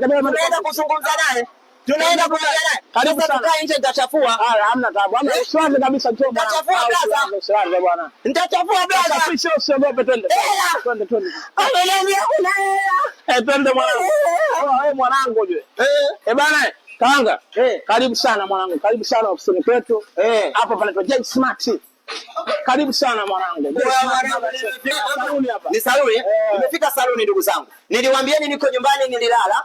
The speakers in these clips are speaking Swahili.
Tunaenda kuzungumza naye. Tunaenda kuongea naye. Karibu tukae nje nitachafua. Hamna taabu. Hamna shwari kabisa tu bwana. Nitachafua blaza. Shwari bwana. Nitachafua blaza. Sio usiogope twende. Twende. Ameniambia kuna hela. Twende mwanangu. Wewe mwanangu uje. Bwana Kaanga. Karibu sana mwanangu. Karibu sana ofisini kwetu. Hapa panaitwa J Smart. Karibu sana mwanangu. Ni saluni. Nimefika saluni ndugu zangu. Niliwaambieni niko nyumbani nililala.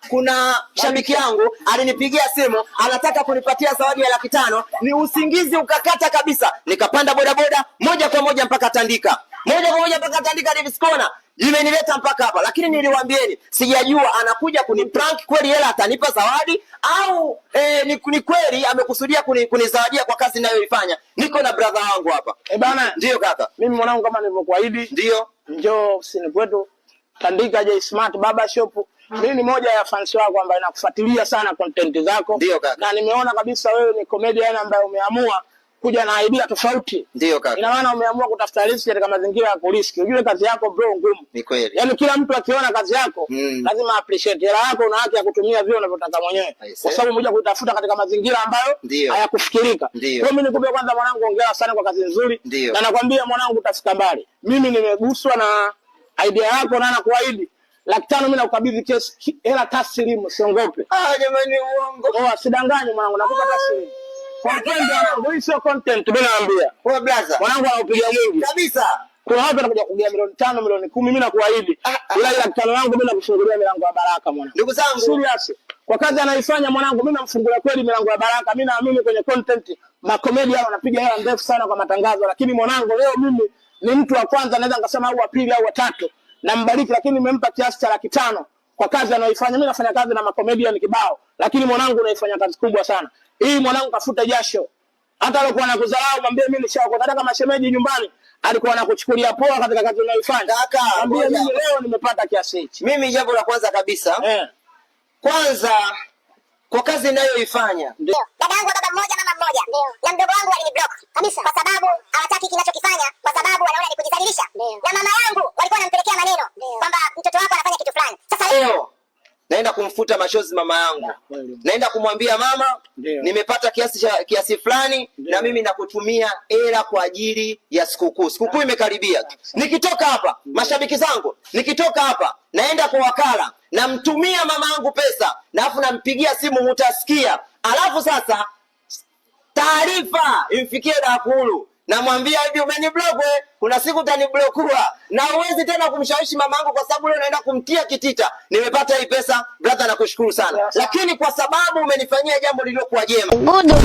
Kuna shabiki yangu alinipigia simu anataka kunipatia zawadi ya 500,000. Ni usingizi ukakata kabisa. Nikapanda bodaboda moja kwa moja mpaka Tandika. Davis Corner. Imenileta mpaka hapa. Lakini niliwaambieni sijajua anakuja kuniprank kweli hela atanipa zawadi au ni kweli amekusudia kunizawadia kwa kazi ninayoifanya. Niko na brother wangu hapa. Bana, ndio kaka. Mimi mwanangu kama nilivyokuahidi, ndio njoo ofisini kwetu Tandika J Smart Barber Shop. Mimi ni moja ya fans wako ambaye nakufuatilia sana content zako. Ndio kaka. Na nimeona kabisa wewe ni comedian ambaye umeamua kuja na idea tofauti. Ndio kaka. Ina maana umeamua kutafuta riziki katika mazingira ya kuriski. Unajua kazi yako bro ngumu. Ni kweli. Yaani kila mtu akiona kazi yako lazima appreciate. Hela yako una haki ya kutumia vile unavyotaka mwenyewe. Kwa sababu umekuja kuitafuta katika mazingira ambayo hayakufikirika. Kwa hiyo mimi nikupe kwanza mwanangu hongera sana kwa kazi nzuri. Na nakwambia mwanangu utafika mbali. Mimi nimeguswa na idea yako na nakuahidi 500,000 mimi nakukabidhi kesi hela taslimu usiongope. Jamani uongo. Sidanganye mwanangu nakupa taslimu. Kwa kweli mwanangu hii sio content mimi naambia. Kwa blaza. Mwanangu anaupiga mwingi. Kabisa. Kuna watu wanakuja kugia milioni 5, milioni 10 mimi nakuahidi. Ila 500,000 yangu mimi nakufungulia milango ya baraka mwanangu. Ndugu zangu. Serious. Kwa kazi anaifanya mwanangu mimi namfungulia kweli milango ya baraka. Mimi naamini kwenye content makomedia wanapiga hela ndefu sana kwa matangazo lakini mwanangu leo mimi ni mtu wa kwanza naweza ngasema au wa pili au wa tatu. Nambariki lakini nimempa kiasi cha 500,000 kwa kazi anayoifanya. Mimi nafanya kazi na makomedia ni kibao lakini mwanangu unaifanya kazi kubwa sana. Hii mwanangu kafuta jasho. Hata alikuwa anakudharau mwambie mimi nishaokoka. Hata kama shemeji nyumbani alikuwa anakuchukulia poa katika kazi unayoifanya. Kaka, mwambie mimi leo nimepata kiasi hichi. Mimi jambo la kwanza kabisa. Kwanza kwa kazi ninayoifanya. Ndio. Dada yangu baba mmoja mama mmoja. Ndio. Na mdogo wangu aliniblock kabisa kwa sababu hawataki kinachokifanya kwa sababu wanaona ni kujidhalilisha. Na mama yangu walikuwa wanampelekea maneno kwamba mtoto wako anafanya kitu fulani. Sasa leo naenda kumfuta machozi mama yangu. Naenda kumwambia mama nimepata kiasi fulani na mimi nakutumia hela kwa ajili ya sikukuu. Sikukuu imekaribia. Nikitoka hapa mashabiki zangu, nikitoka hapa naenda kwa wakala namtumia mama yangu pesa na afu nampigia simu utasikia. Alafu sasa taarifa imfikie Dakulu. Namwambia hivi umeniblock kuna siku utaniblockua na uwezi tena kumshawishi mamangu kwa sababu leo naenda kumtia kitita. Nimepata hii pesa brother nakushukuru sana. Lakini kwa sababu umenifanyia jambo lililokuwa jema. Goodbye.